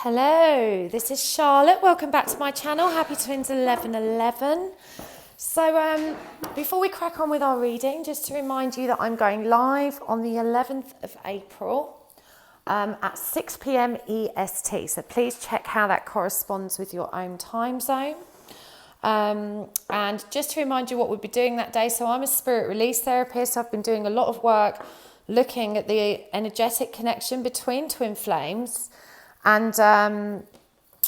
Hello, this is Charlotte. Welcome back to my channel, Happy Twins 1111. So before we crack on with our reading, just to remind you that I'm going live on the 11th of April at 6 p.m. EST. So please check how that corresponds with your own time zone. And just to remind you what we'll be doing that day. So I'm a spirit release therapist. I've been doing a lot of work looking at the energetic connection between twin flames. And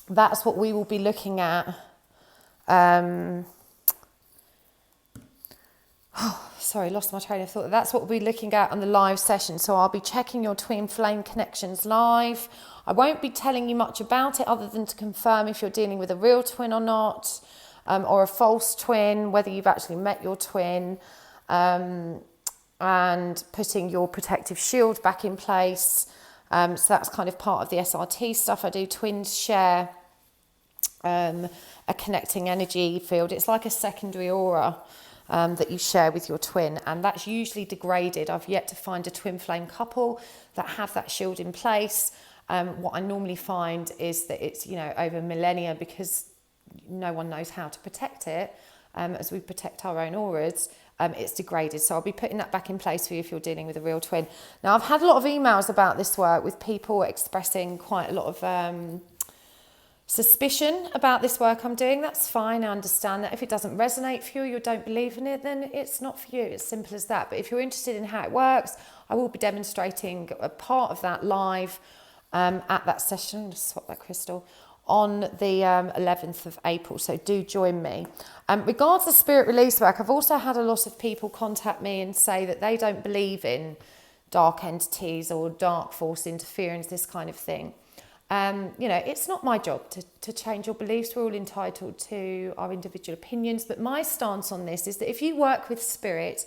that's what we will be looking at. Sorry, lost my train of thought. That's what we'll be looking at on the live session. So I'll be checking your twin flame connections live. I won't be telling you much about it other than to confirm if you're dealing with a real twin or not, or a false twin, whether you've actually met your twin, and putting your protective shield back in place. So that's kind of part of the SRT stuff I do. Twins share a connecting energy field. It's like a secondary aura that you share with your twin, and that's usually degraded. I've yet to find a twin flame couple that have that shield in place. What I normally find is that it's, over millennia, because no one knows how to protect it, as we protect our own auras. It's degraded. So I'll be putting that back in place for you if you're dealing with a real twin. Now, I've had a lot of emails about this work with people expressing quite a lot of suspicion about this work I'm doing. That's fine. I understand that. If it doesn't resonate for you, you don't believe in it, then it's not for you. It's simple as that. But if you're interested in how it works, I will be demonstrating a part of that live at that session. Just swap that crystal on the 11th of April, so do join me. Regards to spirit release work, I've also had a lot of people contact me and say that they don't believe in dark entities or dark force interference, this kind of thing. It's not my job to change your beliefs. We're all entitled to our individual opinions, but my stance on this is that if you work with spirit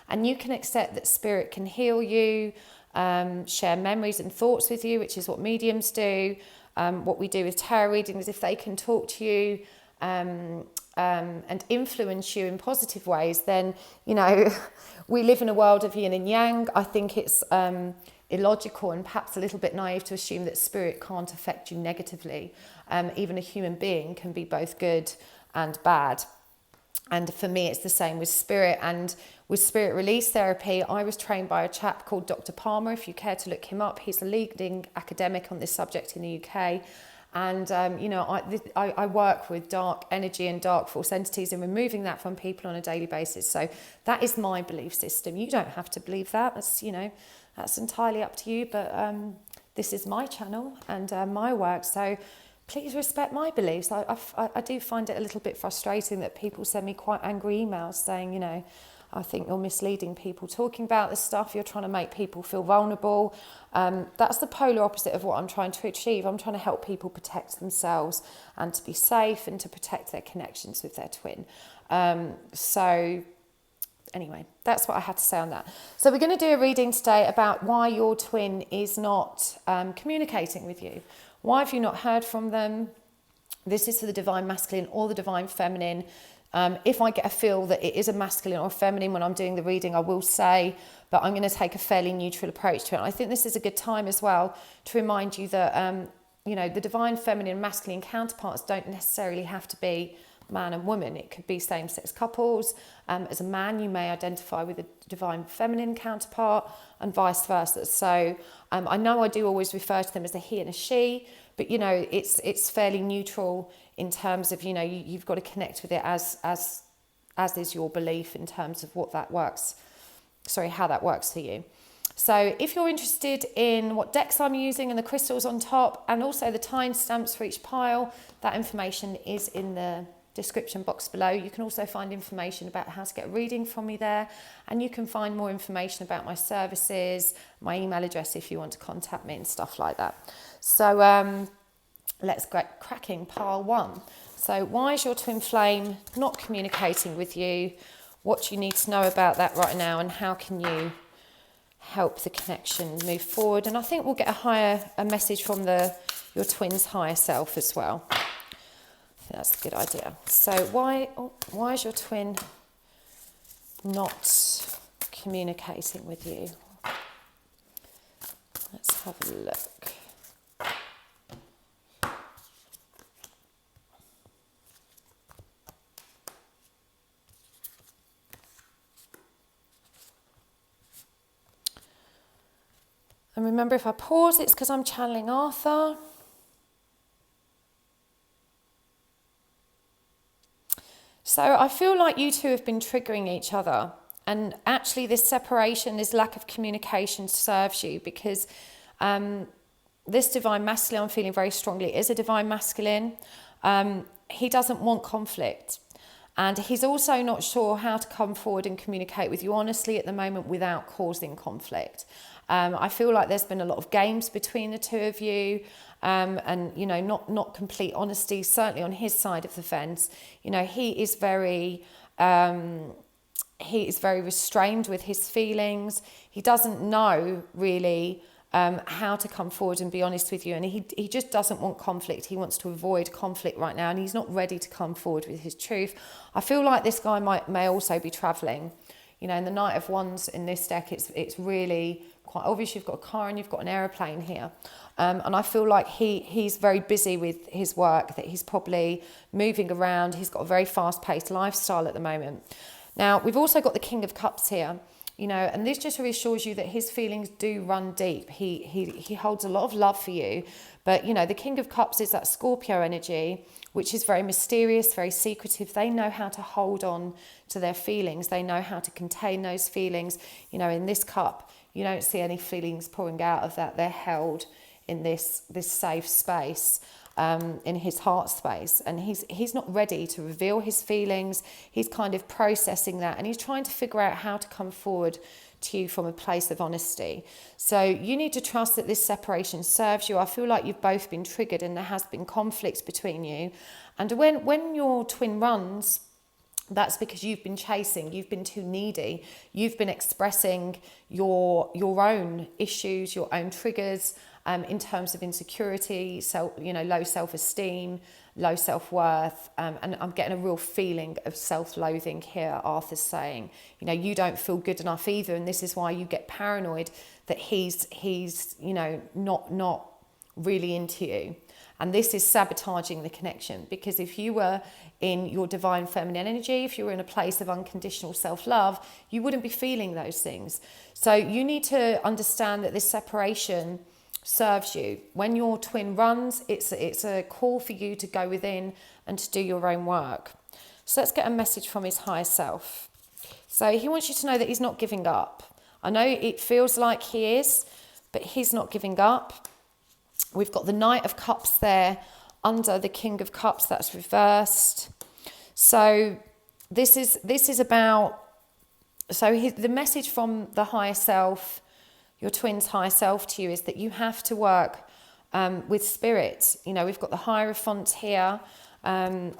and you can accept that spirit can heal you, share memories and thoughts with you, which is what mediums do. What we do with tarot readings, if they can talk to you and influence you in positive ways, then, we live in a world of yin and yang. I think it's illogical and perhaps a little bit naive to assume that spirit can't affect you negatively. Even a human being can be both good and bad. And for me, it's the same with spirit. And with spirit release therapy, I was trained by a chap called Dr. Palmer. If you care to look him up, he's a leading academic on this subject in the UK. And, I work with dark energy and dark force entities and removing that from people on a daily basis. So that is my belief system. You don't have to believe that. That's entirely up to you. But this is my channel and my work. So please respect my beliefs. I do find it a little bit frustrating that people send me quite angry emails saying, I think you're misleading people talking about this stuff. You're trying to make people feel vulnerable. That's the polar opposite of what I'm trying to achieve. I'm trying to help people protect themselves and to be safe and to protect their connections with their twin. So anyway, that's what I had to say on that. So we're going to do a reading today about why your twin is not communicating with you. Why have you not heard from them? This is for the divine masculine or the divine feminine. If I get a feel that it is a masculine or a feminine when I'm doing the reading, I will say, but I'm going to take a fairly neutral approach to it. And I think this is a good time as well to remind you that, the divine feminine and masculine counterparts don't necessarily have to be man and woman. It could be same-sex couples. As a man, you may identify with a divine feminine counterpart and vice versa. So I know I do always refer to them as a he and a she, but it's fairly neutral in terms of you've got to connect with it as is your belief in terms of how that works for you. So if you're interested in what decks I'm using and the crystals on top and also the timestamps for each pile, that information is in the description box below. You can also find information about how to get a reading from me there, and you can find more information about my services, my email address if you want to contact me and stuff like that. So let's get cracking. Pile 1. So why is your twin flame not communicating with you? What do you need to know about that right now, and how can you help the connection move forward? And I think we'll get a message from your twin's higher self as well. I think that's a good idea. So why is your twin not communicating with you? Let's have a look. remember, if I pause, it's because I'm channeling Arthur. So I feel like you two have been triggering each other. And actually this separation, this lack of communication serves you, because this divine masculine, I'm feeling very strongly, is a divine masculine. He doesn't want conflict. And he's also not sure how to come forward and communicate with you honestly at the moment without causing conflict. I feel like there's been a lot of games between the two of you, and, you know, not complete honesty, certainly on his side of the fence. You know, he is very restrained with his feelings. He doesn't know really how to come forward and be honest with you, and he just doesn't want conflict. He wants to avoid conflict right now, and he's not ready to come forward with his truth. I feel like this guy may also be traveling. You know, in the Knight of Wands in this deck, it's really quite obvious. You've got a car and you've got an aeroplane here, and I feel like he's very busy with his work, that he's probably moving around. He's got a very fast-paced lifestyle at the moment. Now, we've also got the King of Cups here. You know, and this just reassures you that his feelings do run deep. He holds a lot of love for you. But, you know, the King of Cups is that Scorpio energy, which is very mysterious, very secretive. They know how to hold on to their feelings. They know how to contain those feelings. You know, in this cup, you don't see any feelings pouring out of that. They're held in this safe space. In his heart space, and he's not ready to reveal his feelings. He's kind of processing that, and he's trying to figure out how to come forward to you from a place of honesty. So you need to trust that this separation serves you. I feel like you've both been triggered and there has been conflict between you. And when your twin runs, that's because you've been chasing, you've been too needy, you've been expressing your own issues, your own triggers, in terms of insecurity, so, you know, low self-esteem, low self-worth, and I'm getting a real feeling of self-loathing here. Arthur's saying, you know, you don't feel good enough either, and this is why you get paranoid that he's you know, not really into you. And this is sabotaging the connection, because if you were in your divine feminine energy, if you were in a place of unconditional self-love, you wouldn't be feeling those things. So you need to understand that this separation serves you. When your twin runs, it's a call for you to go within and to do your own work. So let's get a message from his higher self. So he wants you to know that he's not giving up. I know it feels like he is, but he's not giving up. We've got the Knight of Cups there under the King of Cups, that's reversed. So this is about, so the message from the higher self, your twin's higher self to you, is that you have to work with spirit. You know, we've got the Hierophant here. In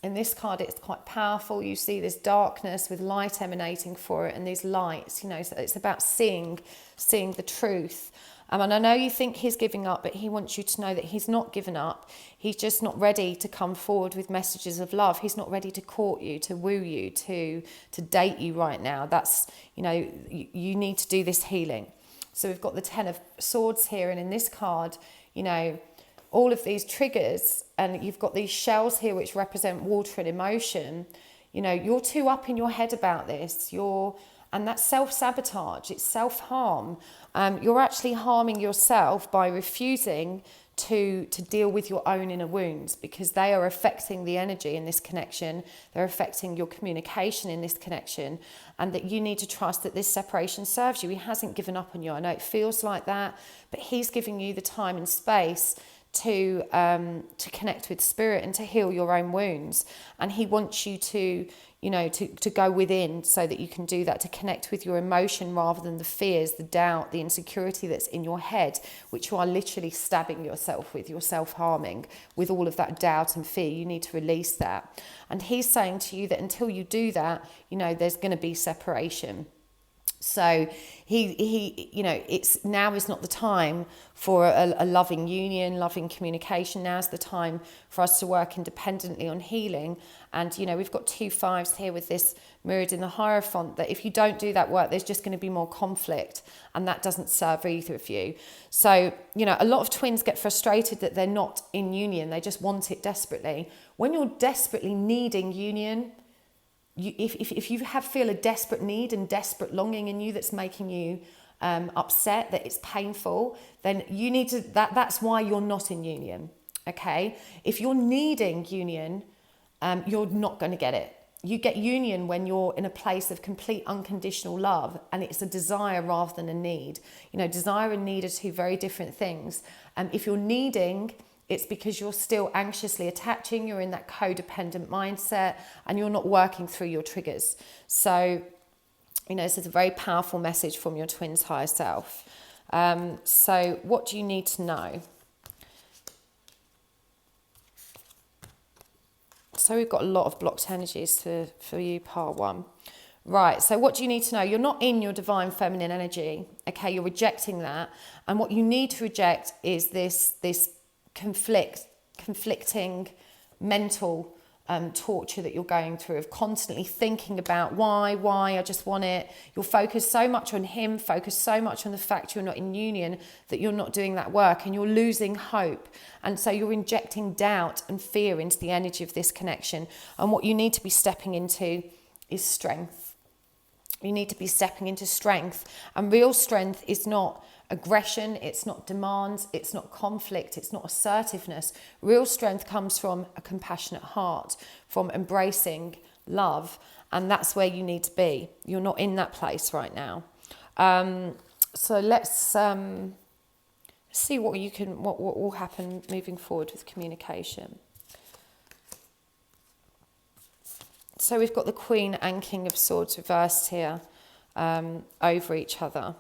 this card, it's quite powerful. You see this darkness with light emanating for it, and these lights, you know, so it's about seeing the truth. And I know you think he's giving up, but he wants you to know that he's not given up. He's just not ready to come forward with messages of love. He's not ready to court you, to woo you, to date you right now. That's, you know, you need to do this healing. So we've got the Ten of Swords here, and in this card, you know, all of these triggers, and you've got these shells here which represent water and emotion. You know, you're too up in your head about this. And that's self-sabotage, it's self-harm. You're actually harming yourself by refusing to deal with your own inner wounds, because they are affecting the energy in this connection. They're affecting your communication in this connection, and that you need to trust that this separation serves you. He hasn't given up on you. I know it feels like that, but he's giving you the time and space to connect with spirit and to heal your own wounds. And he wants you to, you know, to go within so that you can do that, to connect with your emotion rather than the fears, the doubt, the insecurity that's in your head, which you are literally stabbing yourself with, you're self-harming with all of that doubt and fear. You need to release that. And he's saying to you that until you do that, you know, there's going to be separation. So he, you know, now is not the time for a loving union, loving communication. Now's the time for us to work independently on healing. And, you know, we've got 2 5s here with this mirrored in the Hierophant, that if you don't do that work, there's just going to be more conflict, and that doesn't serve either of you. So, you know, a lot of twins get frustrated that they're not in union. They just want it desperately. When you're desperately needing union, if you feel a desperate need and desperate longing in you that's making you upset, that it's painful, then you need to, that's why you're not in union, okay? If you're needing union, you're not going to get it. You get union when you're in a place of complete unconditional love, and it's a desire rather than a need. You know, desire and need are two very different things. If you're needing, it's because you're still anxiously attaching, you're in that codependent mindset, and you're not working through your triggers. So, you know, this is a very powerful message from your twin's higher self. So what do you need to know? So we've got a lot of blocked energies for you, part one. Right, so what do you need to know? You're not in your divine feminine energy, okay? You're rejecting that. And what you need to reject is this conflicting mental torture that you're going through of constantly thinking about why, I just want it. You'll focus so much on him, focus so much on the fact you're not in union, that you're not doing that work, and you're losing hope. And so you're injecting doubt and fear into the energy of this connection. And what you need to be stepping into is strength. You need to be stepping into strength. And real strength is not aggression, it's not demands, it's not conflict, it's not assertiveness. Real strength comes from a compassionate heart, from embracing love, and that's where you need to be. You're not in that place right now. So let's see what will happen moving forward with communication. So we've got the Queen and King of Swords reversed here over each other.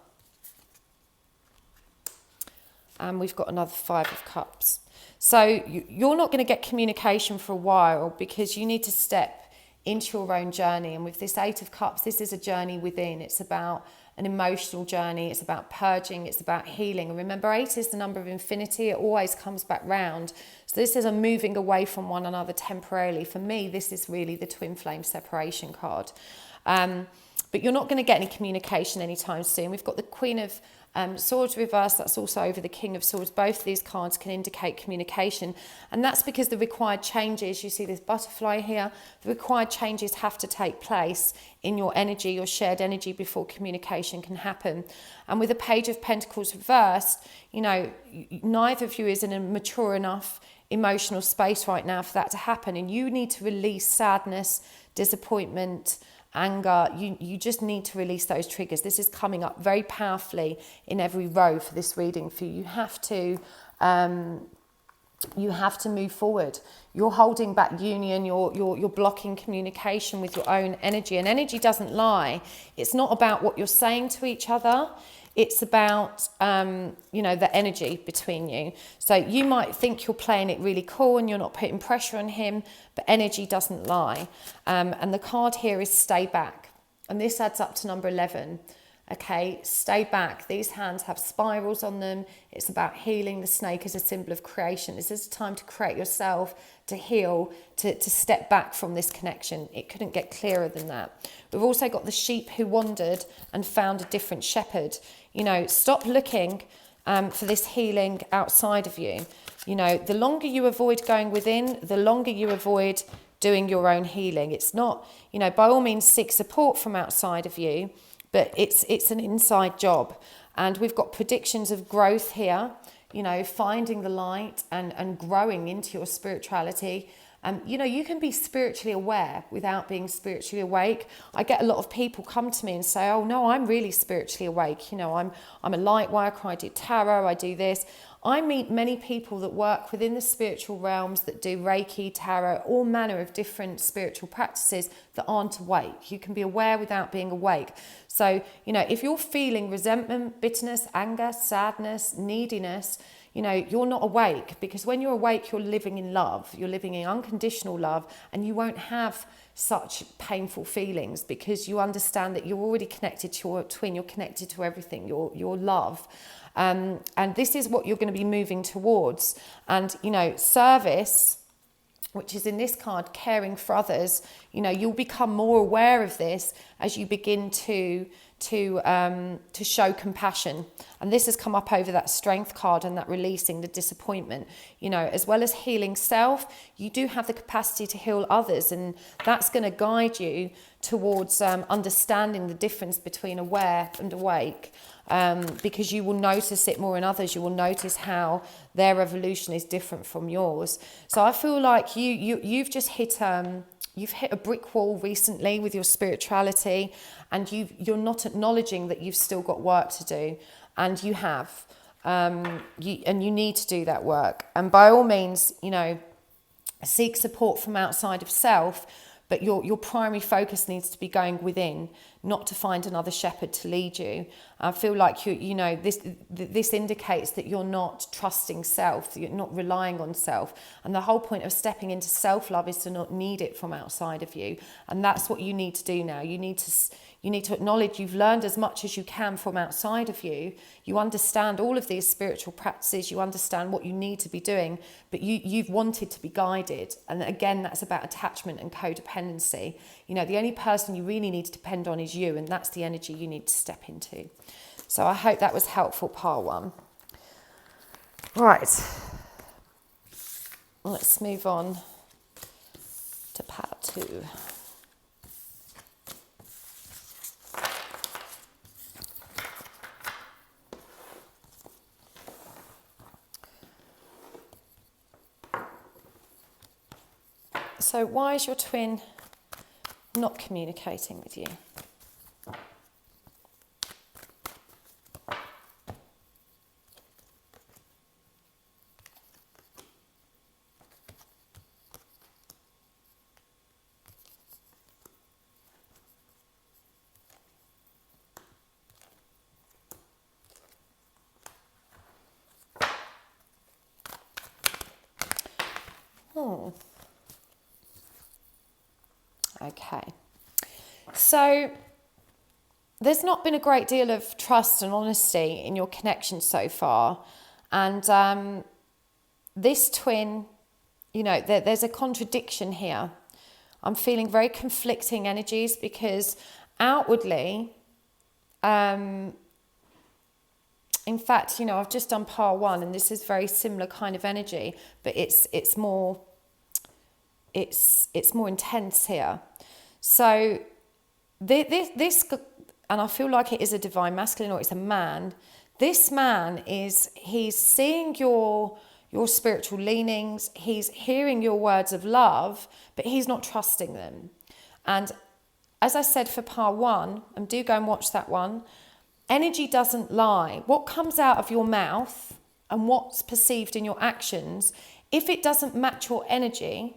And we've got another Five of Cups. So you're not going to get communication for a while because you need to step into your own journey. And with this Eight of Cups, this is a journey within. It's about an emotional journey. It's about purging. It's about healing. And remember, 8 is the number of infinity. It always comes back round. So this is a moving away from one another temporarily. For me, this is really the twin flame separation card. But you're not going to get any communication anytime soon. We've got the Queen of Swords reversed. That's also over the King of Swords. Both of these cards can indicate communication. And that's because the required changes, you see this butterfly here, the required changes have to take place in your energy, your shared energy, before communication can happen. And with the Page of Pentacles reversed, you know, neither of you is in a mature enough emotional space right now for that to happen. And you need to release sadness, disappointment, anger. You just need to release those triggers. This is coming up very powerfully in every row for this reading for you. You have to move forward. You're holding back union. You're blocking communication with your own energy. And energy doesn't lie. It's not about what you're saying to each other. It's about, the energy between you. So you might think you're playing it really cool and you're not putting pressure on him, but energy doesn't lie. And the card here is stay back. And this adds up to number 11. Okay, stay back. These hands have spirals on them. It's about healing. The snake is a symbol of creation. This is a time to create yourself, to heal, to step back from this connection. It couldn't get clearer than that. We've also got the sheep who wandered and found a different shepherd. You know, stop looking for this healing outside of you. You know, the longer you avoid going within, the longer you avoid doing your own healing. It's not, by all means seek support from outside of you, but it's an inside job. And we've got predictions of growth here, finding the light and growing into your spirituality. You can be spiritually aware without being spiritually awake. I get a lot of people come to me and say, oh no, I'm really spiritually awake. I'm a light worker, I do tarot, I do this. I meet many people that work within the spiritual realms that do Reiki, tarot, all manner of different spiritual practices that aren't awake. You can be aware without being awake. So, if you're feeling resentment, bitterness, anger, sadness, neediness, you're not awake, because when you're awake, you're living in love. You're living in unconditional love, and you won't have such painful feelings because you understand that you're already connected to your twin. You're connected to everything, your love. And this is what you're going to be moving towards. And, service, which is in this card, caring for others, you'll become more aware of this as you begin to show compassion. And this has come up over that strength card and that releasing the disappointment. As well as healing self, you do have the capacity to heal others, and that's going to guide you towards understanding the difference between aware and awake. because you will notice it more in others. You will notice how their evolution is different from yours. So I feel like you've just hit you've hit a brick wall recently with your spirituality, and you're not acknowledging that you've still got work to do, and you have. You need to do that work. And by all means, seek support from outside of self, but your primary focus needs to be going within, not to find another shepherd to lead you. I feel like this indicates that you're not trusting self, that you're not relying on self. And the whole point of stepping into self-love is to not need it from outside of you. And that's what you need to do now. You need to acknowledge you've learned as much as you can from outside of you. You understand all of these spiritual practices. You understand what you need to be doing, but you've wanted to be guided. And again, that's about attachment and codependency. The only person you really need to depend on is you, and that's the energy you need to step into. So I hope that was helpful, part one. Right. Let's move on to part two. So why is your twin not communicating with you? Okay, so there's not been a great deal of trust and honesty in your connection so far, and this twin, there's a contradiction here. I'm feeling very conflicting energies because outwardly, in fact, I've just done part one, and this is very similar kind of energy, but it's more intense here. So this, and I feel like it is a divine masculine, or it's a man. This man he's seeing your spiritual leanings, he's hearing your words of love, but he's not trusting them. And as I said for part one, and do go and watch that one, energy doesn't lie. What comes out of your mouth and what's perceived in your actions, if it doesn't match your energy,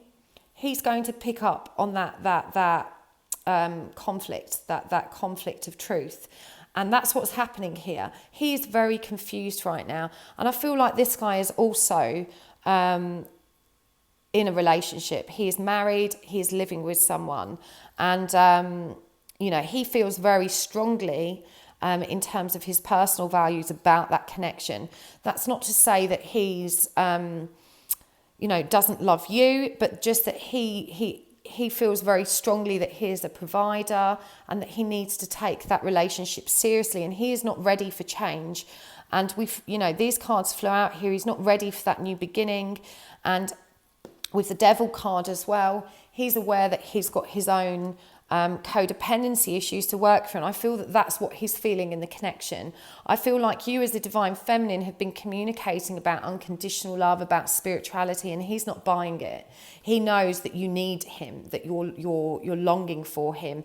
he's going to pick up on that conflict, that conflict of truth. And that's what's happening here. He's very confused right now. And I feel like this guy is also in a relationship. He is married, he is living with someone. And, he feels very strongly in terms of his personal values about that connection. That's not to say that he's... doesn't love you, but just that he feels very strongly that he is a provider and that he needs to take that relationship seriously, and he is not ready for change. And these cards flow out here. He's not ready for that new beginning. And with the Devil card as well, he's aware that he's got his own codependency issues to work through, and I feel that that's what he's feeling in the connection. I feel like you as the divine feminine have been communicating about unconditional love, about spirituality, and he's not buying it. He knows that you need him, that you're longing for him,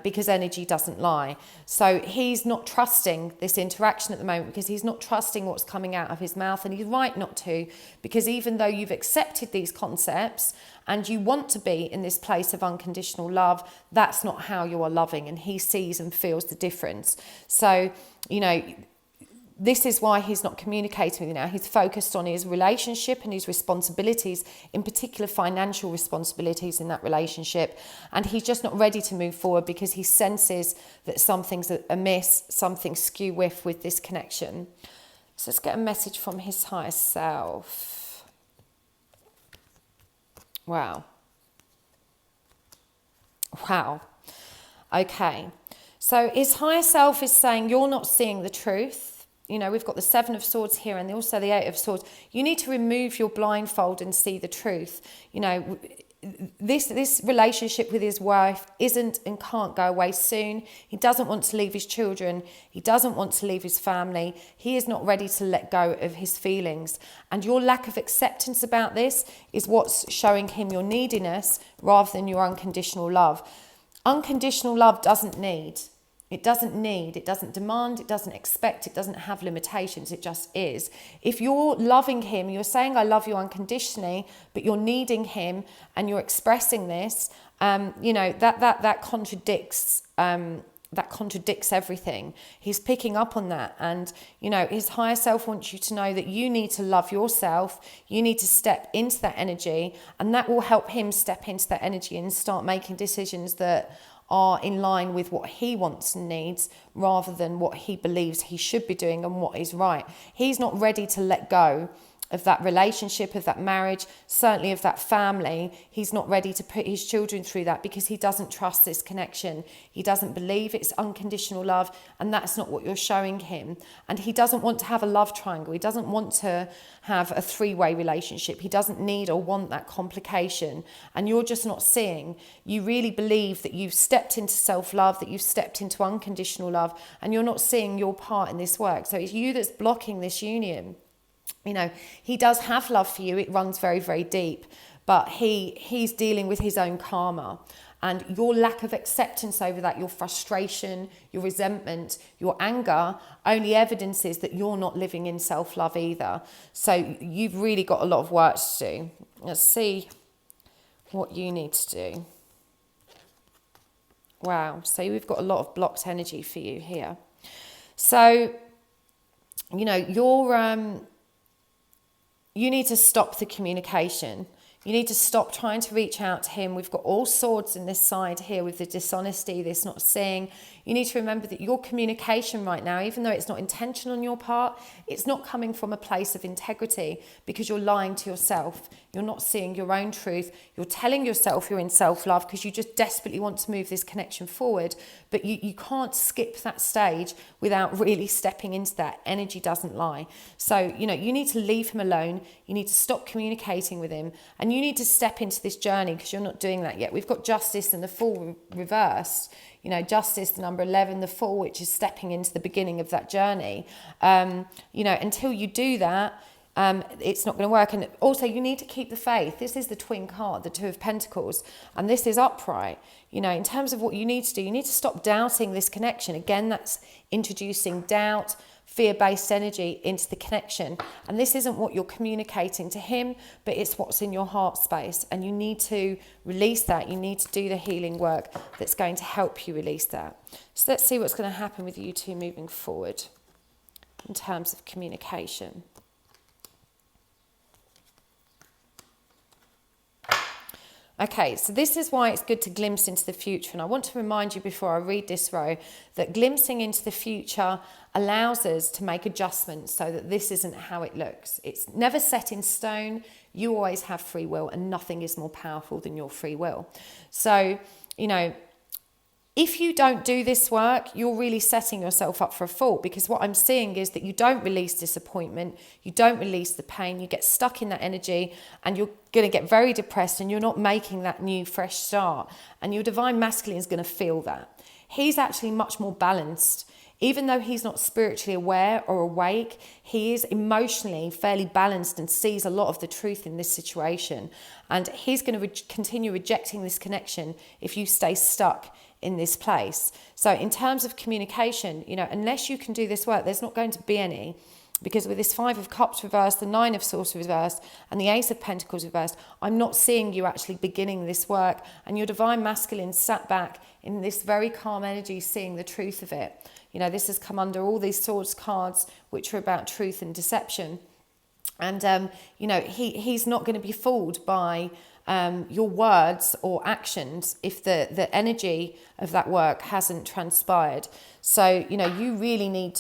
because energy doesn't lie. So he's not trusting this interaction at the moment because he's not trusting what's coming out of his mouth, and he's right not to, because even though you've accepted these concepts and you want to be in this place of unconditional love, that's not how you are loving, and he sees and feels the difference. So, this is why he's not communicating with you now. He's focused on his relationship and his responsibilities, in particular financial responsibilities in that relationship, and he's just not ready to move forward because he senses that something's amiss, something's skew with this connection. So let's get a message from his higher self. Wow. Okay. So his higher self is saying you're not seeing the truth. We've got the Seven of Swords here and also the Eight of Swords. You need to remove your blindfold and see the truth. this relationship with his wife isn't and can't go away soon. He doesn't want to leave his children. He doesn't want to leave his family. He is not ready to let go of his feelings. And your lack of acceptance about this is what's showing him your neediness rather than your unconditional love. Unconditional love doesn't need. It doesn't need, it doesn't demand, it doesn't expect, it doesn't have limitations, it just is. If you're loving him, you're saying I love you unconditionally, but you're needing him and you're expressing this, that contradicts everything. He's picking up on that, and his higher self wants you to know that you need to love yourself, you need to step into that energy, and that will help him step into that energy and start making decisions that are in line with what he wants and needs rather than what he believes he should be doing and what is right. He's not ready to let go of that relationship, of that marriage, certainly of that family. He's not ready to put his children through that because he doesn't trust this connection. He doesn't believe it's unconditional love, and that's not what you're showing him. And he doesn't want to have a love triangle. He doesn't want to have a three-way relationship. He doesn't need or want that complication. And you're just not seeing. You really believe that you've stepped into self-love, that you've stepped into unconditional love, and you're not seeing your part in this work. So it's you that's blocking this union. He does have love for you. It runs very, very deep, but he's dealing with his own karma, and your lack of acceptance over that, your frustration, your resentment, your anger only evidences that you're not living in self-love either. So you've really got a lot of work to do. Let's see what you need to do. Wow. So we've got a lot of blocked energy for you here. So, you need to stop the communication. You need to stop trying to reach out to him. We've got all swords in this side here with the dishonesty, this not seeing. You need to remember that your communication right now, even though it's not intentional on your part, it's not coming from a place of integrity because you're lying to yourself. You're not seeing your own truth. You're telling yourself you're in self-love because you just desperately want to move this connection forward. But you can't skip that stage without really stepping into that. Energy doesn't lie. So, you need to leave him alone. You need to stop communicating with him. And you need to step into this journey because you're not doing that yet. We've got Justice and the Fool reversed. Justice, the number 11, the Fool, which is stepping into the beginning of that journey. Until you do that, it's not going to work. And also you need to keep the faith. This is the twin card, the Two of Pentacles, and this is upright. In terms of what you need to do, you need to stop doubting this connection. Again, that's introducing doubt, fear-based energy into the connection. And this isn't what you're communicating to him, but it's what's in your heart space. And you need to release that. You need to do the healing work that's going to help you release that. So let's see what's going to happen with you two moving forward in terms of communication. Okay, so this is why it's good to glimpse into the future. And I want to remind you before I read this row that glimpsing into the future allows us to make adjustments so that this isn't how it looks. It's never set in stone. You always have free will, and nothing is more powerful than your free will. So, if you don't do this work, you're really setting yourself up for a fall, because what I'm seeing is that you don't release disappointment, you don't release the pain, you get stuck in that energy, and you're going to get very depressed, and you're not making that new fresh start. And your divine masculine is going to feel that. He's actually much more balanced. Even though he's not spiritually aware or awake, he is emotionally fairly balanced and sees a lot of the truth in this situation. And he's going to continue rejecting this connection if you stay stuck in this place. So in terms of communication, unless you can do this work, there's not going to be any. Because with this 5 of Cups reversed, the 9 of Swords reversed, and the Ace of Pentacles reversed, I'm not seeing you actually beginning this work. And your divine masculine sat back in this very calm energy, seeing the truth of it. This has come under all these Swords cards, which are about truth and deception. And, he's not going to be fooled by your words or actions if the energy of that work hasn't transpired. So, you really need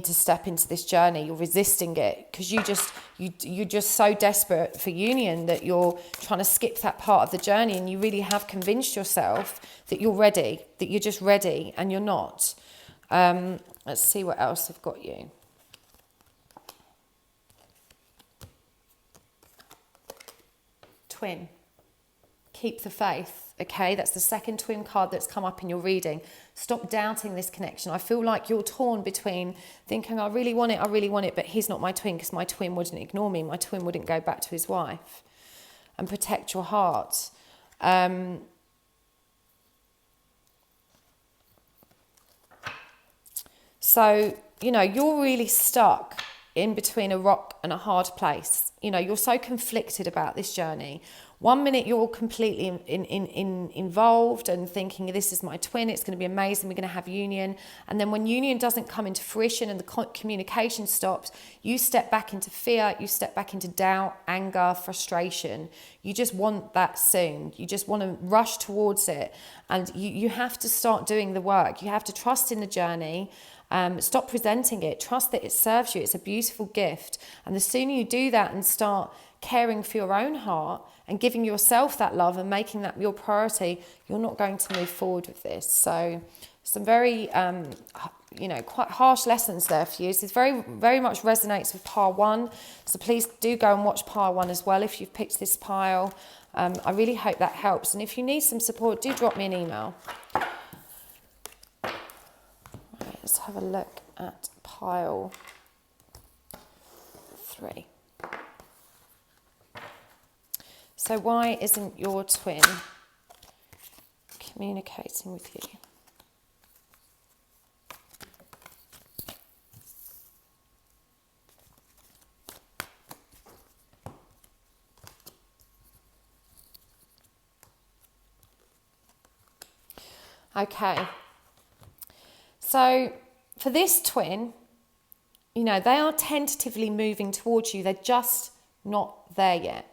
to step into this journey. You're resisting it because you're just so desperate for union that you're trying to skip that part of the journey, and you really have convinced yourself that you're ready, that you're just ready, and you're not. Let's see what else I've got you. twin. Keep the faith, okay? That's the second twin card that's come up in your reading. Stop doubting this connection. I feel like you're torn between thinking, I really want it, but he's not my twin because my twin wouldn't ignore me. My twin wouldn't go back to his wife. And protect your heart. So, you know, you're really stuck in between a rock and a hard place. You know, you're so conflicted about this journey. 1 minute you're completely involved and thinking, this is my twin, it's going to be amazing, we're going to have union. And then when union doesn't come into fruition and the communication stops, you step back into fear, you step back into doubt, anger, frustration. You just want that soon. You just want to rush towards it. And you have to start doing the work. You have to trust in the journey. Stop presenting it. Trust that it serves you. It's a beautiful gift. And the sooner you do that and start caring for your own heart and giving yourself that love and making that your priority, you're not going to move forward with this. So some very, quite harsh lessons there for you. This very, very much resonates with pile 1. So please do go and watch pile 1 as well if you've picked this pile. I really hope that helps. And if you need some support, do drop me an email. Let's have a look at pile 3. So why isn't your twin communicating with you? Okay. So for this twin, you know, they are tentatively moving towards you. They're just not there yet.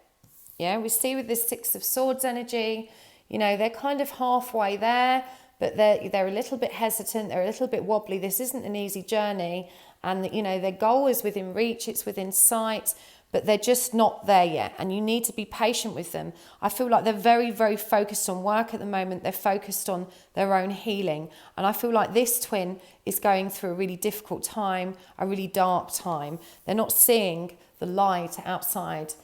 Yeah, we see with this Six of Swords energy, you know, they're kind of halfway there, but they're a little bit hesitant. They're a little bit wobbly. This isn't an easy journey. And, you know, their goal is within reach. It's within sight. But they're just not there yet, and you need to be patient with them. I feel like they're very, very focused on work at the moment. They're focused on their own healing. And I feel like this twin is going through a really difficult time, a really dark time. They're not seeing the light outside,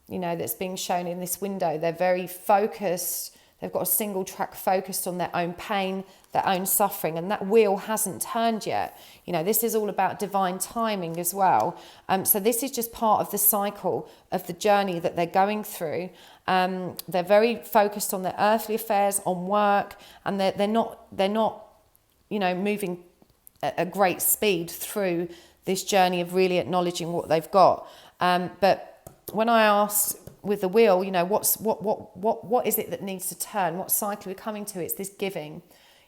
you know, that's being shown in this window. They're very focused. They've got a single track focused on their own pain, their own suffering, and that wheel hasn't turned yet. You know, this is all about divine timing as well. So this is just part of the cycle of the journey that they're going through. They're very focused on their earthly affairs, on work, and they're not, you know, moving at a great speed through this journey of really acknowledging what they've got. But when I asked with the wheel, you know, what is it that needs to turn? What cycle we're coming to? It's this giving.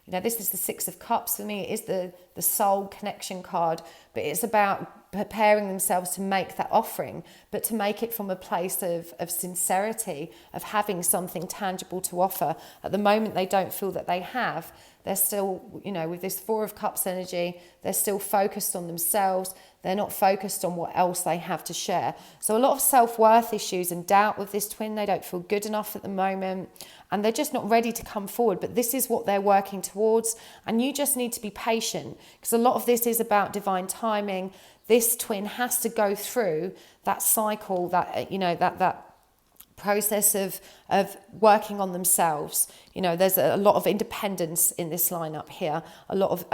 You know, this is the Six of Cups for me. It is the soul connection card, but it's about preparing themselves to make that offering, but to make it from a place of sincerity, of having something tangible to offer. At the moment, they don't feel that they have. They're still, you know, with this Four of Cups energy, they're still focused on themselves. They're not focused on what else they have to share. So a lot of self-worth issues and doubt with this twin. They don't feel good enough at the moment, and they're just not ready to come forward. But this is what they're working towards, and you just need to be patient, because a lot of this is about divine timing. This twin has to go through that cycle, that, you know, that process of working on themselves. You know, there's a lot of independence in this lineup here, a lot of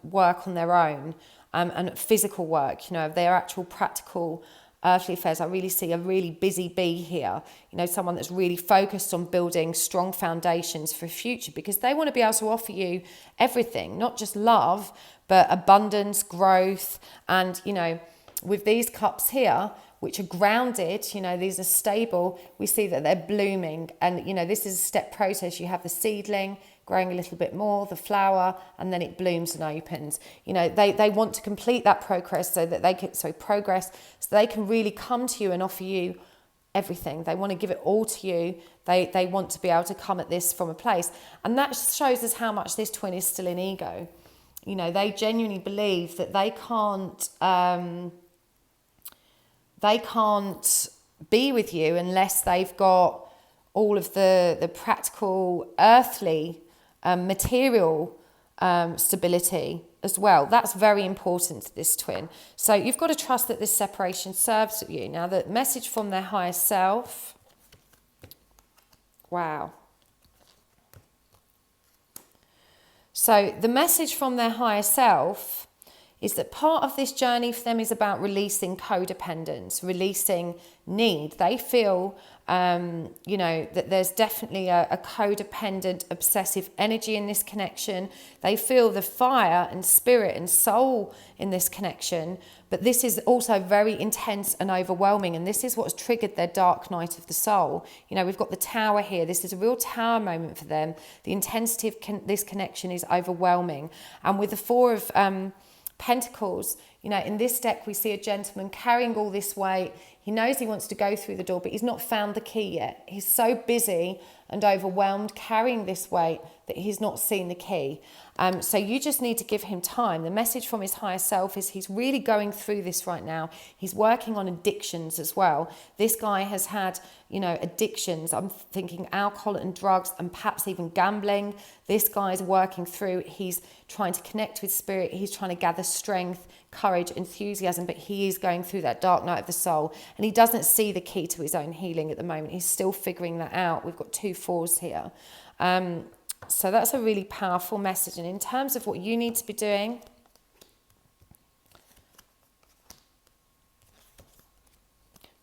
work on their own, and physical work, you know, their actual practical earthly affairs. I really see a really busy bee here, you know, someone that's really focused on building strong foundations for a future, because they want to be able to offer you everything, not just love, but abundance, growth. And, you know, with these cups here, which are grounded, you know, these are stable, we see that they're blooming. And, you know, this is a step process. You have the seedling growing a little bit more, the flower, and then it blooms and opens. You know, they want to complete that progress so that they can, so they can really come to you and offer you everything. They want to give it all to you. They want to be able to come at this from a place. And that shows us how much this twin is still in ego. You know, they genuinely believe that they can't be with you unless they've got all of the practical, earthly, material stability as well. That's very important to this twin. So you've got to trust that this separation serves you. Now, the message from their higher self. Wow. So the message from their higher self is that part of this journey for them is about releasing codependence, releasing need. They feel, that there's definitely a codependent, obsessive energy in this connection. They feel the fire and spirit and soul in this connection, but this is also very intense and overwhelming, and this is what's triggered their dark night of the soul. We've got the tower here. This is a real tower moment for them. The intensity of this connection is overwhelming. And with the Four of Pentacles, in this deck we see a gentleman carrying all this weight. He knows he wants to go through the door, but he's not found the key yet. He's so busy and overwhelmed carrying this weight that he's not seen the key. So you just need to give him time. The message from his higher self is he's really going through this right now. He's working on addictions as well. This guy has had, addictions. I'm thinking alcohol and drugs and perhaps even gambling. This guy is working through. He's trying to connect with spirit. He's trying to gather strength, courage, enthusiasm, but he is going through that dark night of the soul, and he doesn't see the key to his own healing at the moment. He's still figuring that out. We've got 2 4s here. So that's a really powerful message. And in terms of what you need to be doing,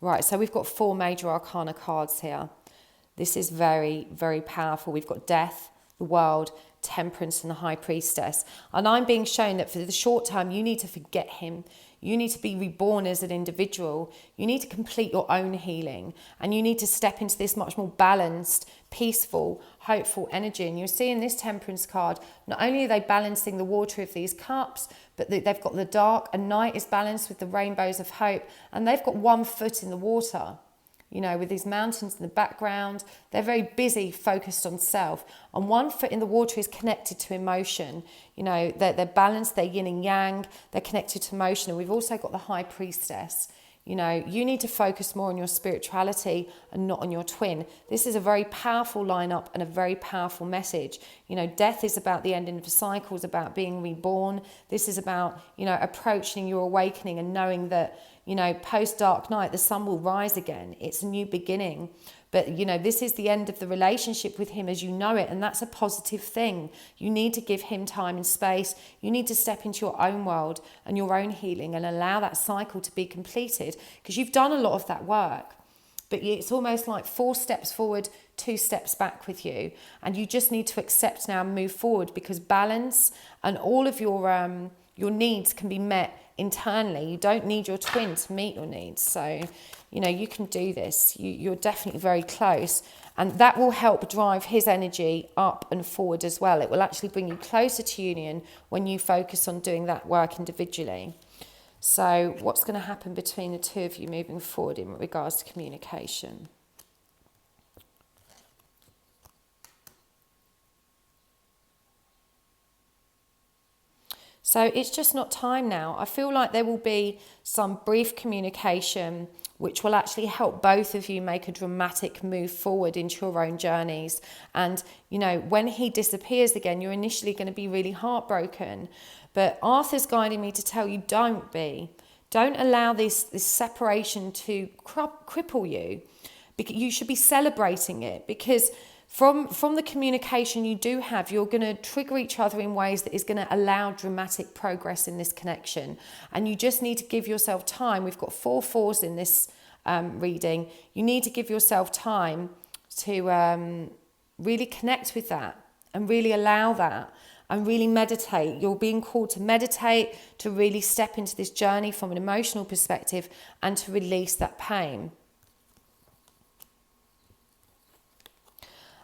right, so we've got 4 major arcana cards here. This is very, very powerful. We've got Death, the World, Temperance, and the High Priestess. And I'm being shown that for the short term, you need to forget him. You need to be reborn as an individual. You need to complete your own healing. And you need to step into this much more balanced, peaceful, hopeful energy. And you'll see in this Temperance card, not only are they balancing the water of these cups, but they've got the dark, and night is balanced with the rainbows of hope. And they've got 1 foot in the water. With these mountains in the background. They're very busy, focused on self. And 1 foot in the water is connected to emotion. They're balanced, they're yin and yang, they're connected to emotion. And we've also got the High Priestess. You need to focus more on your spirituality and not on your twin. This is a very powerful lineup and a very powerful message. Death is about the ending of the cycle, is about being reborn. This is about, approaching your awakening and knowing that, post dark night, the sun will rise again. It's a new beginning. But, this is the end of the relationship with him as you know it. And that's a positive thing. You need to give him time and space. You need to step into your own world and your own healing and allow that cycle to be completed, because you've done a lot of that work. But it's almost like 4 steps forward, 2 steps back with you. And you just need to accept now and move forward, because balance and all of your needs can be met internally. You don't need your twin to meet your needs. So, you can do this. You're definitely very close. And that will help drive his energy up and forward as well. It will actually bring you closer to union when you focus on doing that work individually. So what's going to happen between the 2 of you moving forward in regards to communication? So it's just not time now. I feel like there will be some brief communication which will actually help both of you make a dramatic move forward into your own journeys. And, when he disappears again, you're initially going to be really heartbroken. But Arthur's guiding me to tell you, don't be. Don't allow this separation to cripple you. You should be celebrating it, because from the communication you do have, you're going to trigger each other in ways that is going to allow dramatic progress in this connection. And you just need to give yourself time. We've got 4 4s in this reading. You need to give yourself time to really connect with that and really allow that and really meditate. You're being called to meditate, to really step into this journey from an emotional perspective and to release that pain.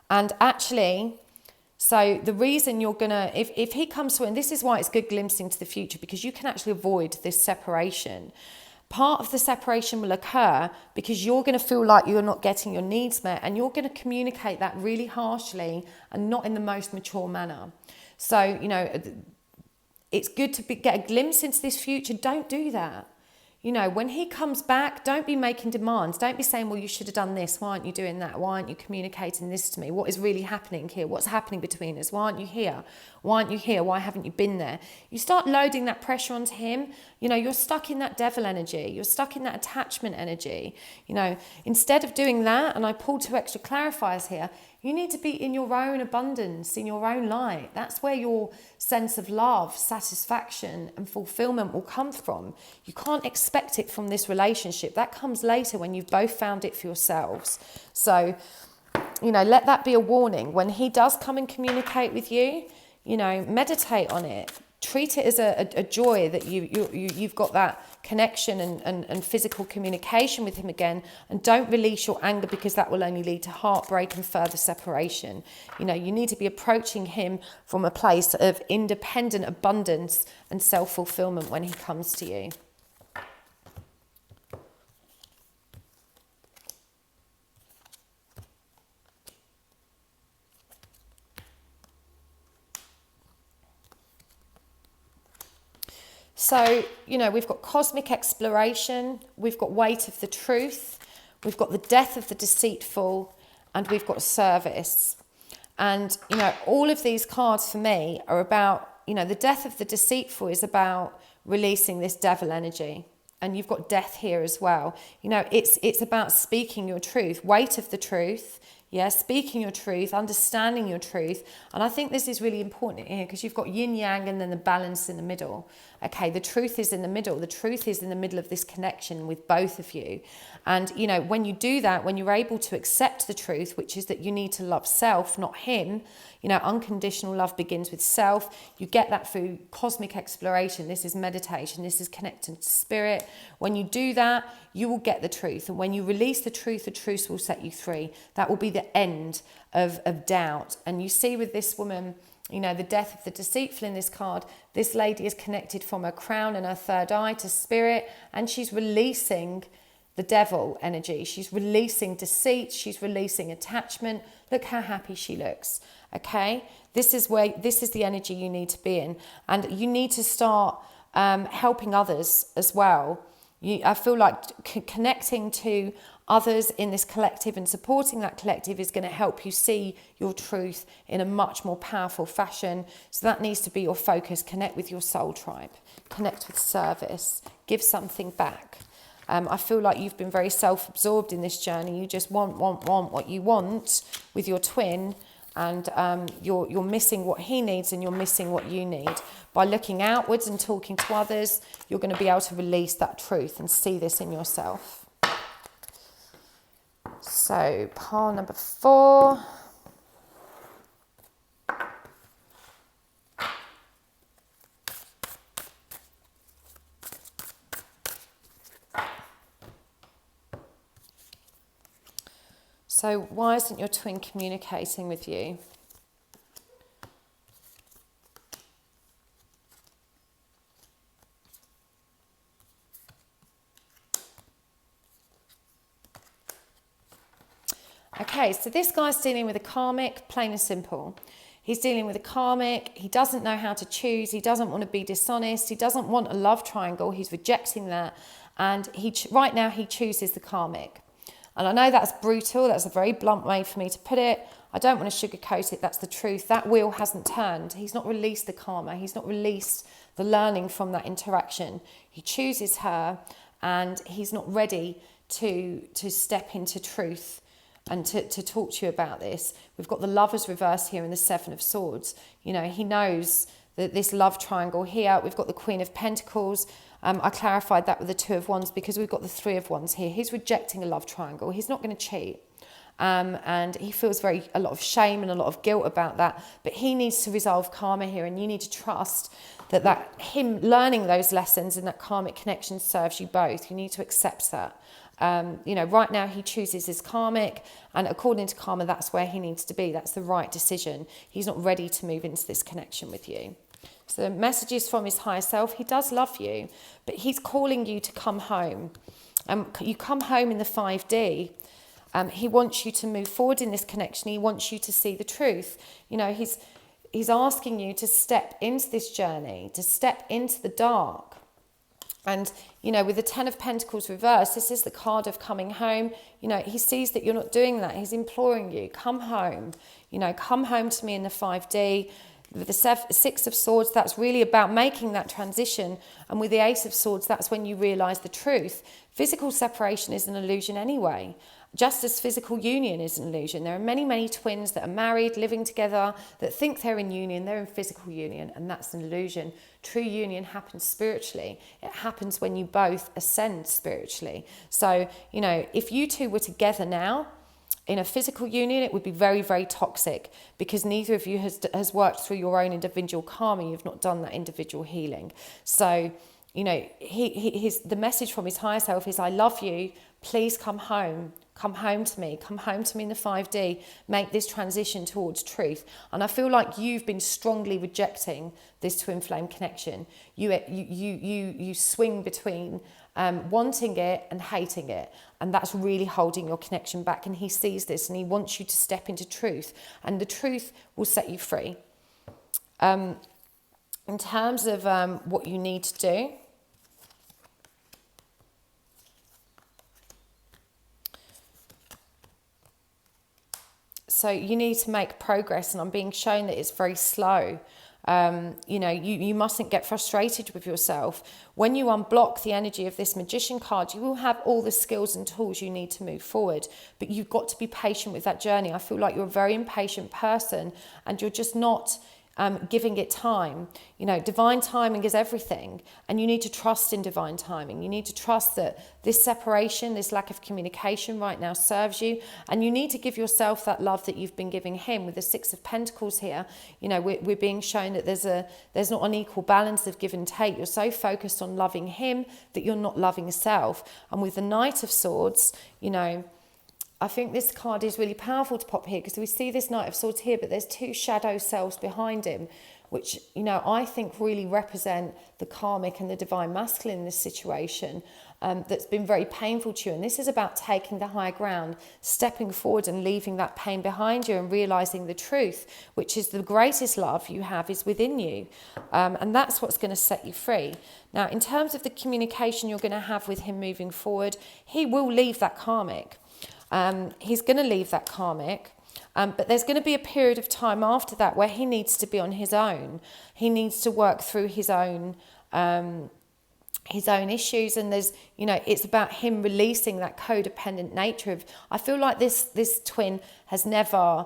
And actually, so the reason you're going to, if he comes to, and this is why it's good glimpsing to the future, because you can actually avoid this separation. Part of the separation will occur because you're going to feel like you're not getting your needs met, and you're going to communicate that really harshly and not in the most mature manner. So, it's good to get a glimpse into this future. Don't do that. When he comes back, don't be making demands. Don't be saying, well, you should have done this. Why aren't you doing that? Why aren't you communicating this to me? What is really happening here? What's happening between us? Why aren't you here? Why aren't you here? Why haven't you been there? You start loading that pressure onto him. You're stuck in that devil energy. You're stuck in that attachment energy. Instead of doing that, and I pulled 2 extra clarifiers here, You need to be in your own abundance, in your own light. That's where your sense of love, satisfaction and fulfillment will come from. You can't expect it from this relationship. That comes later when you've both found it for yourselves. So, let that be a warning. When he does come and communicate with you, meditate on it. Treat it as a joy that you've got that connection and physical communication with him again, and don't release your anger, because that will only lead to heartbreak and further separation. You need to be approaching him from a place of independent abundance and self-fulfillment when he comes to you. So, we've got cosmic exploration, we've got weight of the truth, we've got the death of the deceitful, and we've got service. And, all of these cards for me are about, the death of the deceitful is about releasing this devil energy. And you've got death here as well. It's about speaking your truth, weight of the truth. Yeah, speaking your truth, understanding your truth. And I think this is really important here, because you've got yin yang and then the balance in the middle. Okay, the truth is in the middle. The truth is in the middle of this connection with both of you. And, when you do that, when you're able to accept the truth, which is that you need to love self, not him, unconditional love begins with self. You get that through cosmic exploration. This is meditation. This is connecting to spirit. When you do that, you will get the truth. And when you release the truth will set you free. That will be the end of doubt. And you see with this woman, the death of the deceitful in this card, this lady is connected from her crown and her third eye to spirit, and she's releasing the devil energy. She's releasing deceit. She's releasing attachment. Look how happy she looks. Okay, this is the energy you need to be in, and you need to start helping others as well. I feel like connecting to others in this collective and supporting that collective is going to help you see your truth in a much more powerful fashion. So that needs to be your focus. Connect with your soul tribe. Connect with service. Give something back. I feel like you've been very self-absorbed in this journey. You just want what you want with your twin, and you're missing what he needs and you're missing what you need. By looking outwards and talking to others, you're going to be able to release that truth and see this in yourself. So, pile number 4. So why isn't your twin communicating with you? Okay, so this guy's dealing with a karmic, plain and simple. He's dealing with a karmic. He doesn't know how to choose. He doesn't want to be dishonest. He doesn't want a love triangle. He's rejecting that. And right now he chooses the karmic. And I know that's brutal. That's a very blunt way for me to put it. I don't want to sugarcoat it. That's the truth. That wheel hasn't turned. He's not released the karma. He's not released the learning from that interaction. He chooses her, and he's not ready to step into truth and to talk to you about this. We've got the Lovers reverse here and the Seven of Swords. He knows that this love triangle here. We've got the Queen of Pentacles. I clarified that with the Two of Wands because we've got the Three of Wands here. He's rejecting a love triangle. He's not going to cheat. And he feels a lot of shame and a lot of guilt about that. But he needs to resolve karma here, and you need to trust that him learning those lessons and that karmic connection serves you both. You need to accept that. Right now he chooses his karmic, and according to karma, that's where he needs to be. That's the right decision. He's not ready to move into this connection with you. So the messages from his higher self: he does love you, but he's calling you to come home. You come home in the 5D. He wants you to move forward in this connection. He wants you to see the truth. He's asking you to step into this journey, to step into the dark. And, with the Ten of Pentacles reversed, this is the card of coming home. He sees that you're not doing that. He's imploring you, come home. Come home to me in the 5D. With the Six of Swords, that's really about making that transition. And with the Ace of Swords, that's when you realise the truth. Physical separation is an illusion anyway. just as physical union is an illusion. There are many, many twins that are married, living together, that think they're in union, they're in physical union, and that's an illusion. True union happens spiritually. It happens when you both ascend spiritually. So, you know, if you two were together now, in a physical union, it would be very, very toxic because neither of you has worked through your own individual karma. You've not done that individual healing. So, you know, the message from his higher self is, I love you. Please come home. Come home to me. Come home to me in the 5D. Make this transition towards truth. And I feel like you've been strongly rejecting this twin flame connection. You swing between wanting it and hating it, and that's really holding your connection back. And he sees this, and he wants you to step into truth, and the truth will set you free. In terms of what you need to do, so you need to make progress, and I'm being shown that it's very slow. You know, you mustn't get frustrated with yourself. When you unblock the energy of this magician card, you will have all the skills and tools you need to move forward. But you've got to be patient with that journey. I feel like you're a very impatient person, and you're just not giving it time. You know, divine timing is everything, and you need to trust in divine timing. You need to trust that this separation, this lack of communication right now serves you, and you need to give yourself that love that you've been giving him. With the Six of Pentacles here, you know, we're being shown that there's not an equal balance of give and take. You're so focused on loving him that you're not loving self. And with the Knight of Swords, you know, I think this card is really powerful to pop here because we see this Knight of Swords here, but there's two shadow selves behind him, which, you know, I think really represent the karmic and the divine masculine in this situation, that's been very painful to you. And this is about taking the higher ground, stepping forward and leaving that pain behind you and realizing the truth, which is the greatest love you have is within you. And that's what's going to set you free. Now, in terms of the communication you're going to have with him moving forward, he will leave that karmic. He's going to leave that karmic, but there's going to be a period of time after that where he needs to be on his own. He needs to work through his own issues, and there's, you know, it's about him releasing that codependent nature of. I feel like this twin has never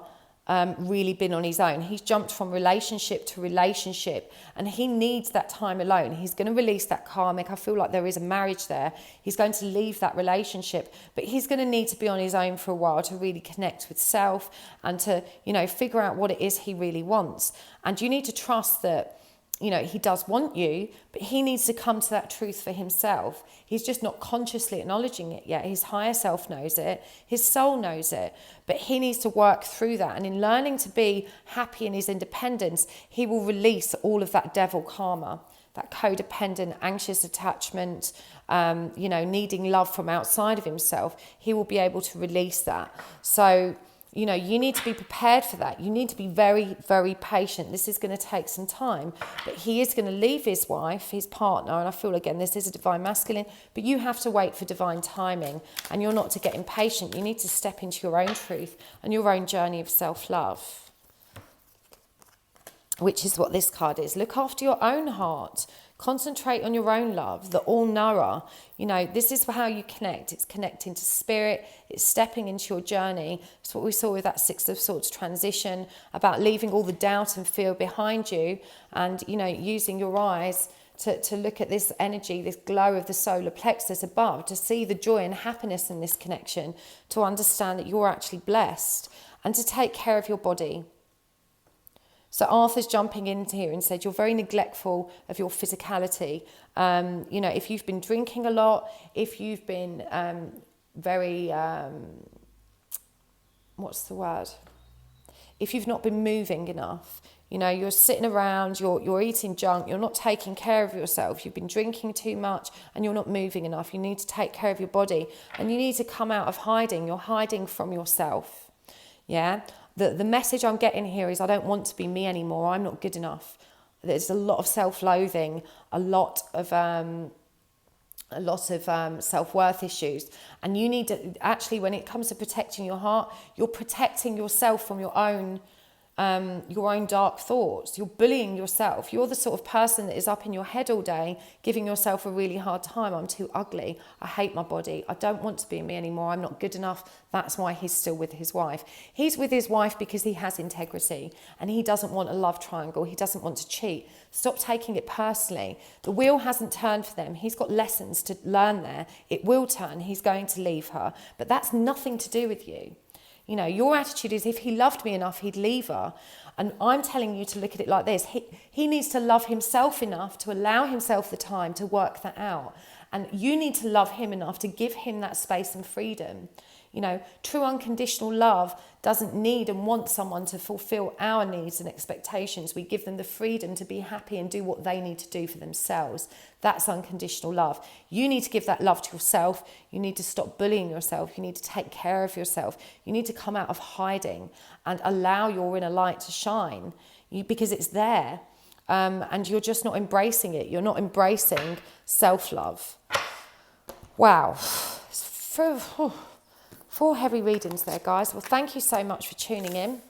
really been on his own. He's jumped from relationship to relationship, and he needs that time alone. He's going to release that karmic. I feel like there is a marriage there. He's going to leave that relationship, but he's going to need to be on his own for a while to really connect with self and to, you know, figure out what it is he really wants. And you need to trust that, you know, he does want you, but he needs to come to that truth for himself. He's just not consciously acknowledging it yet. His higher self knows it. His soul knows it. But he needs to work through that. And in learning to be happy in his independence, he will release all of that devil karma, that codependent, anxious attachment, you know, needing love from outside of himself. He will be able to release that. So, you know, you need to be prepared for that. You need to be very, very patient. This is going to take some time, but he is going to leave his wife, his partner, and I feel, again, this is a divine masculine, but you have to wait for divine timing, and you're not to get impatient. You need to step into your own truth and your own journey of self-love, which is what this card is. Look after your own heart. Concentrate on your own love, the all-knower. You know, this is how you connect. It's connecting to spirit. It's stepping into your journey. It's what we saw with that Six of Swords transition, about leaving all the doubt and fear behind you and, you know, using your eyes to look at this energy, this glow of the solar plexus above, to see the joy and happiness in this connection, to understand that you're actually blessed, and to take care of your body. So Arthur's jumping in here and said, you're very neglectful of your physicality. You know, if you've been drinking a lot, if you've been very, what's the word? If you've not been moving enough, you know, you're sitting around, you're eating junk, you're not taking care of yourself, you've been drinking too much and you're not moving enough. You need to take care of your body, and you need to come out of hiding. You're hiding from yourself. Yeah. The message I'm getting here is, I don't want to be me anymore. I'm not good enough. There's a lot of self-loathing, a lot of self-worth issues. And you need to, actually, when it comes to protecting your heart, you're protecting yourself from your own your own dark thoughts. You're bullying yourself. You're the sort of person that is up in your head all day, giving yourself a really hard time. I'm too ugly. I hate my body. I don't want to be me anymore. I'm not good enough. That's why he's still with his wife. He's with his wife because he has integrity and he doesn't want a love triangle. He doesn't want to cheat. Stop taking it personally. The wheel hasn't turned for them. He's got lessons to learn there. It will turn. He's going to leave her. But that's nothing to do with you. You know, your attitude is if he loved me enough, he'd leave her. And I'm telling you to look at it like this. He needs to love himself enough to allow himself the time to work that out. And you need to love him enough to give him that space and freedom. You know, true unconditional love doesn't need and want someone to fulfill our needs and expectations. We give them the freedom to be happy and do what they need to do for themselves. That's unconditional love. You need to give that love to yourself. You need to stop bullying yourself. You need to take care of yourself. You need to come out of hiding and allow your inner light to shine because it's there. And you're just not embracing it. You're not embracing self-love. Wow. Four heavy readings there, guys. Well, thank you so much for tuning in.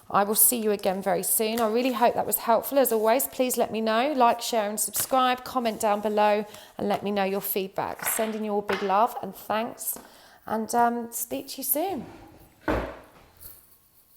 I will see you again very soon. I really hope that was helpful. As always, please let me know. Like, share and subscribe. Comment down below and let me know your feedback. Sending you all big love and thanks. And speak to you soon.